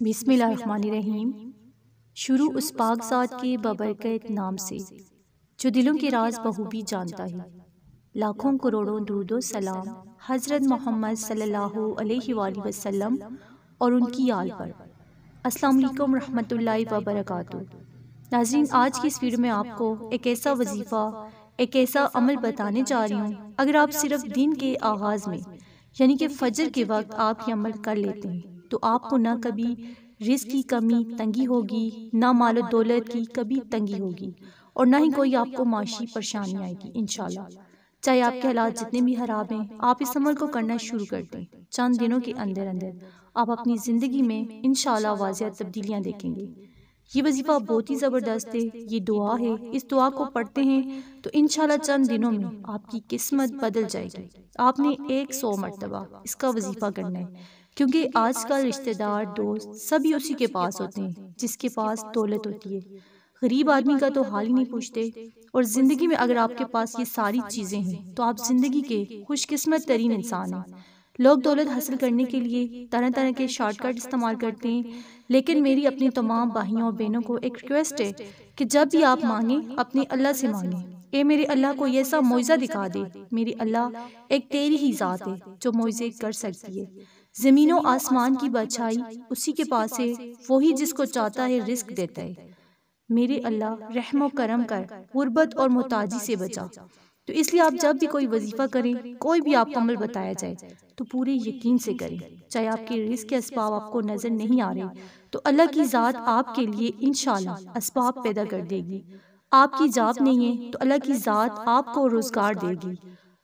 بسم اللہ الرحمن الرحیم۔ شروع اس پاک ذات کے بابرکت نام سے جو دلوں کے راز بخوبی جانتا ہے۔ لاکھوں کروڑوں درود و سلام حضرت محمد صلی اللہ علیہ وآلہ وسلم اور ان کی آل پر۔ السلام علیکم ورحمۃ اللہ وبرکاتہ۔ ناظرین، آج کی اس ویڈیو میں آپ کو ایک ایسا وظیفہ، ایک ایسا عمل بتانے جا رہی ہوں، اگر آپ صرف دن کے آغاز میں یعنی کہ فجر کے وقت آپ یہ عمل کر لیتے ہیں تو آپ کو نہ کبھی رزق کی کمی تنگی ہوگی، نہ مال و دولت کی کبھی تنگی ہوگی، اور نہ ہی کوئی آپ کو معاشی پریشانی آئے گی انشاءاللہ۔ چاہے آپ کے حالات جتنے بھی خراب ہیں، آپ اس عمل کو کرنا شروع کر دیں۔ چند دنوں کے اندر آپ اپنی زندگی میں انشاءاللہ واضح تبدیلیاں دیکھیں گے۔ یہ وظیفہ بہت ہی زبردست ہے، یہ دعا ہے۔ اس دعا کو پڑھتے ہیں تو انشاءاللہ چند دنوں میں آپ کی قسمت بدل جائے گی۔ آپ نے 100 مرتبہ اس کا وظیفہ کرنا ہے، کیونکہ آج کل رشتہ دار، دوست سبھی اسی کے پاس ہوتے ہیں جس کے پاس دولت ہوتی ہے۔ غریب آدمی کا تو حال ہی نہیں پوچھتے، اور زندگی میں اگر آپ کے پاس یہ ساری چیزیں ہیں تو آپ زندگی کے خوش قسمت ترین انسان ہیں۔ لوگ دولت حاصل کرنے کے لیے طرح طرح کے شارٹ کٹ استعمال کرتے ہیں، لیکن میری اپنی تمام بھائیوں اور بہنوں کو ایک ریکویسٹ ہے کہ جب بھی آپ مانگیں اپنے اللہ سے مانگیں۔ اے میرے اللہ کو ایسا معجزہ دکھا دے۔ میرے اللہ، ایک تیری ہی ذات ہے جو معجزے کر سکتی ہے۔ زمین و آسمان کی بادشاہی اسی کے پاس ہے، وہی جس کو چاہتا ہے رزق دیتا ہے۔ میرے اللہ، رحم و کرم کر، غربت اور محتاجی سے بچا۔ تو اس لیے آپ جب بھی کوئی وظیفہ کریں، کوئی بھی آپ کو عمل بتایا جائے تو پورے یقین سے کریں۔ چاہے آپ کے رزق کے اسباب آپ کو نظر نہیں آ رہے تو اللہ کی ذات آپ کے لیے انشاءاللہ اسباب پیدا کر دے گی۔ آپ کی ذات نہیں ہے تو اللہ کی ذات آپ کو روزگار دے گی۔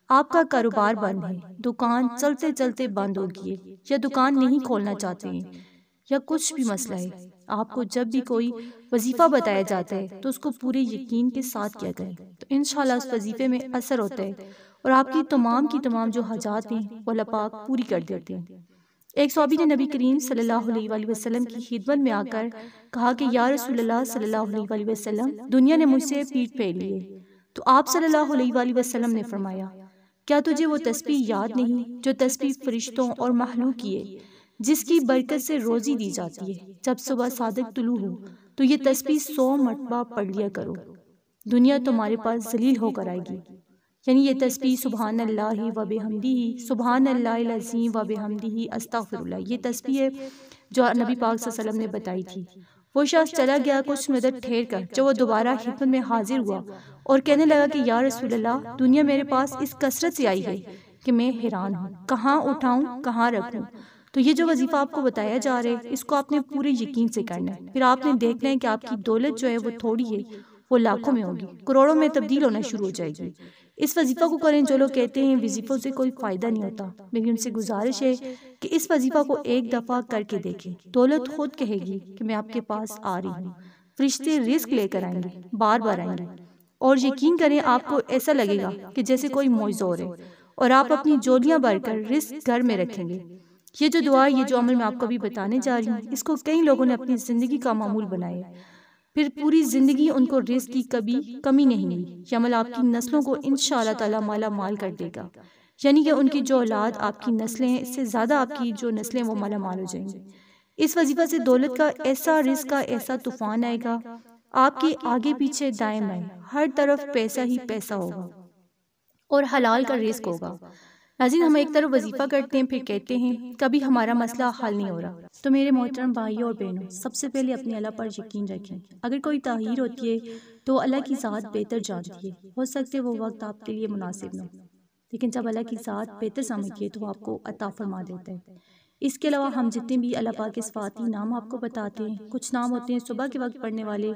آپ کا کاروبار بند ہے، دکان چلتے چلتے بند ہوگی، یا دکان نہیں کھولنا چاہتے ہیں، یا کچھ بھی مسئلہ ہے، آپ کو جب بھی کوئی وظیفہ بتایا جاتا ہے تو اس کو پورے یقین کے ساتھ کیا کریں تو انشاءاللہ اس وظیفے میں اثر ہوتا ہے، اور آپ کی تمام جو حاجات ہیں وہ اللہ پاک پوری کر دیتے ہیں۔ ایک صحابی نے نبی کریم صلی اللہ علیہ وآلہ وسلم کی خدمت میں آ کر کہا کہ یا رسول اللہ صلی اللہ علیہ وآلہ وسلم، دنیا نے مجھ سے پیٹھ پھیری ہے۔ تو آپ صلی اللہ علیہ وآلہ وسلم نے فرمایا، کیا تجھے وہ تسبیح یاد نہیں جو تسبیح فرشتوں اور مخلوق کی ہے، جس کی برکت سے روزی دی جاتی ہے؟ جب صبح صادق طلوع ہو تو یہ تسبیح 100 مرتبہ پڑھ لیا کرو، دنیا تمہارے پاس ذلیل ہو کر آئے گی۔ یعنی یہ تسبیح سبحان اللہ و بحمدہ، سبحان اللہ العظیم و بحمدہ، استغفر اللہ، یہ تسبیح ہے جو نبی پاک صلی اللہ علیہ وسلم نے بتائی تھی۔ وہ شخص چلا گیا، کچھ مدت ٹھہر کر جب وہ دوبارہ خدمت میں حاضر ہوا اور کہنے لگا کہ یا رسول اللہ، دنیا میرے پاس اس کثرت سے آئی ہے کہ میں حیران ہوں، کہاں اٹھاؤں، کہاں رکھوں۔ تو یہ جو وظیفہ آپ کو بتایا جا رہا ہے، اس کو آپ نے پورے یقین سے کرنا ہے۔ پھر آپ نے دیکھنا ہے کہ آپ کی دولت جو ہے وہ تھوڑی ہے، وہ لاکھوں میں ہوگی، کروڑوں میں تبدیل ہونا شروع ہو جائے گی۔ اس وظیفہ کو کریں۔ جو لوگ کہتے ہیں وظیفوں سے کوئی فائدہ نہیں ہوتا، میری ان سے گزارش ہے کہ اس وظیفہ کو ایک دفعہ کر کے دیکھیں، دولت خود کہے گی کہ میں آپ کے پاس آ رہی ہوں۔ فرشتے رزق لے کر آئیں گے، بار بار آئیں گے، اور یقین کریں آپ کو ایسا لگے گا کہ جیسے کوئی معجزہ ہو رہا ہے، اور آپ اپنی جولیاں بھر کر رزق گھر میں رکھیں گے۔ یہ جو دعا، یہ جو عمل میں آپ کو ابھی بتانے جا رہی ہوں، اس کو کئی لوگوں نے اپنی زندگی کا معمول بنایا، پھر پوری زندگی ان کو رزق کی کبھی کمی نہیں ہوئی۔ یہ عمل آپ کی نسلوں کو انشاءاللہ تعالی مالا مال کر دے گا، یعنی کہ ان کی جو اولاد آپ کی نسلیں ہیں، اس سے زیادہ آپ کی جو نسلیں وہ مالا مال ہو جائیں گی۔ اس وظیفہ سے دولت کا ایسا، رزق کا ایسا طوفان آئے گا، آپ کے آگے پیچھے دائیں بائیں ہر طرف پیسہ ہی پیسہ ہوگا، اور حلال کا رزق ہوگا۔ ناظرین، ہم ایک طرف وظیفہ کرتے ہیں، پھر کہتے ہیں کبھی ہمارا مسئلہ حل نہیں ہو رہا۔ تو میرے محترم بھائیوں اور بہنوں، سب سے پہلے اپنے اللہ پر یقین رکھیں۔ اگر کوئی تاخیر ہوتی ہے تو اللہ کی ذات بہتر جانتی ہے، ہو سکتے وہ وقت آپ کے لیے مناسب نہ ہو، لیکن جب اللہ کی ذات بہتر سمجھتی ہے تو وہ آپ کو عطا فرما دیتا ہے۔ اس کے علاوہ ہم جتنے بھی اللہ پاک کے صفاتی نام آپ کو بتاتے ہیں، کچھ نام ہوتے ہیں صبح کے وقت پڑھنے والے،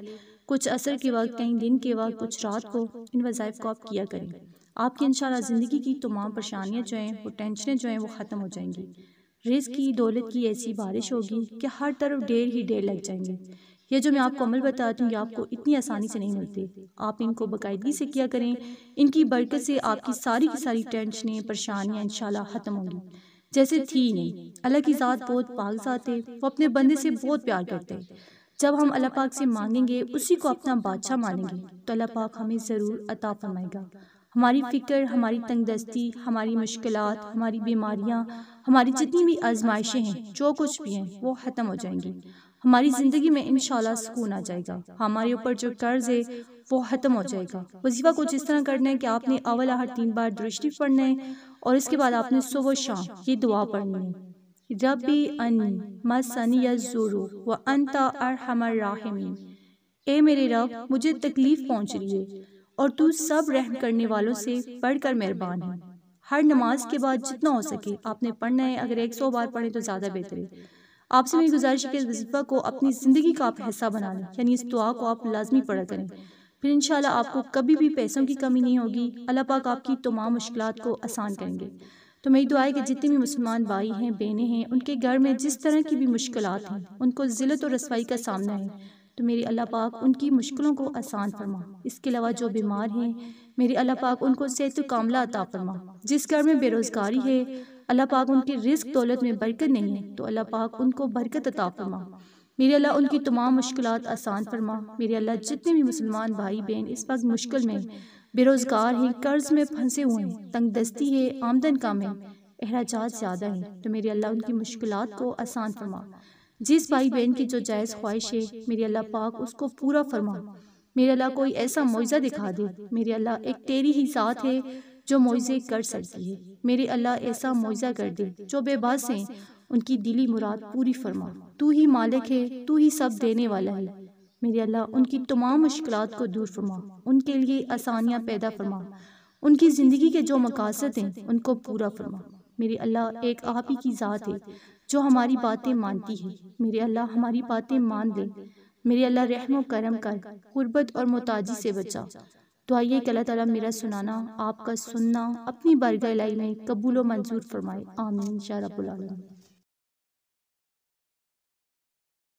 کچھ عصر کے وقت، کہیں دن کے وقت، کچھ رات کو۔ ان وظائف کو آپ کیا کریں، آپ کی انشاءاللہ زندگی کی تمام پریشانیاں جو ہیں، وہ ٹینشنیں جو ہیں، وہ ختم ہو جائیں گی۔ رزق کی، دولت کی ایسی بارش ہوگی کہ ہر طرف ڈھیر ہی ڈھیر لگ جائیں گے۔ یہ جو میں آپ کو عمل بتاتی ہوں، یہ آپ کو اتنی آسانی سے نہیں ملتے، آپ ان کو باقاعدگی سے کیا کریں۔ ان کی برکت سے آپ کی ساری ٹینشنیں، پریشانیاں انشاءاللہ ختم ہوں گی، جیسے تھی نہیں۔ اللہ کی ذات بہت پاک ذات ہے، وہ اپنے بندے سے بہت پیار کرتے ہیں۔ جب ہم اللہ پاک سے مانگیں گے، اسی کو اپنا بادشاہ مانیں گے، تو اللہ پاک ہمیں ضرور عطا فرمائے گا۔ ہماری فکر، ہماری تنگ دستی، ہماری مشکلات، ہماری بیماریاں، ہماری جتنی بھی آزمائشیں ہیں، جو کچھ بھی ہیں، وہ ختم ہو جائیں گی۔ ہماری زندگی میں انشاءاللہ سکون آ جائے گا۔ ہمارے اوپر جو قرض ہے وہ ختم ہو جائے گا۔ وظیفہ کچھ اس طرح کرنا ہے کہ آپ نے اول آخر 3 بار درود شریف پڑھنا ہے، اور اس کے بعد آپ نے صبح و شام یہ دعا پڑھنی ہے، ربی انی مسنی الضر وانت ارحم الراحمین۔ اے میرے رب، مجھے تکلیف پہنچ رہی ہے اور تو سب رحم کرنے والوں سے بڑھ کر مہربان ہے۔ ہر نماز کے بعد جتنا ہو سکے آپ نے پڑھنا ہے، اگر 100 بار پڑھیں تو زیادہ بہتر ہے۔ آپ سے میری گزارش ہے کہ اس وظیفہ کو اپنی زندگی کا آپ حصہ بنا لیں، یعنی اس دعا کو آپ لازمی پڑھا کریں، پھر انشاءاللہ آپ کو کبھی بھی پیسوں کی کمی نہیں ہوگی۔ اللہ پاک آپ کی تمام مشکلات کو آسان کریں گے۔ تو میری دعا ہے کہ جتنے بھی مسلمان بھائی ہیں، بہنیں ہیں، ان کے گھر میں جس طرح کی بھی مشکلات ہیں، ان کو ذلت اور رسوائی کا سامنا ہے، تو میرے اللہ پاک ان کی مشکلوں کو آسان فرما۔ اس کے علاوہ جو بیمار ہیں، میرے اللہ پاک ان کو صحت کاملہ عطا فرما۔ جس گھر میں بے روزگاری ہے، اللہ پاک ان کی رزق دولت میں برکت نہیں ہے، تو اللہ پاک ان کو برکت عطا فرما۔ میرے اللہ ان کی تمام مشکلات آسان فرما۔ میرے اللہ جتنے بھی مسلمان بھائی بہن اس وقت مشکل میں، بے روزگار ہیں، قرض میں پھنسے ہوئے ہیں، تنگ دستی ہے، آمدن کم ہے، اخراجات زیادہ ہیں، تو میرے اللہ ان کی مشکلات کو آسان فرما۔ جس بھائی بہن کی جو جائز خواہش ہے، میرے اللہ پاک اس کو پورا فرما۔ میرے اللہ کوئی ایسا معجزہ دکھا دے، میرے اللہ ایک تیری ہی ذات ہے جو معجزے کر سکتی ہے، میرے اللہ ایسا معجزہ کر دے، جو بے بس ہیں ان کی دلی مراد پوری فرما۔ تو ہی مالک ہے، تو ہی سب دینے والا ہے، میرے اللہ ان کی تمام مشکلات کو دور فرما، ان کے لیے آسانیاں پیدا فرما، ان کی زندگی کے جو مقاصد ہیں ان کو پورا فرما۔ میرے اللہ ایک آپ ہی کی ذات ہے جو ہماری باتیں مانتی ہے، میرے اللہ ہماری باتیں مان لے، میرے اللہ رحم و کرم کر، غربت اور محتاجی سے بچا۔ دعائیے کہ اللہ تعالیٰ میرا سنانا، آپ کا سننا اپنی بارگاہ الہی میں قبول و منظور فرمائے، آمین یا رب العالمین۔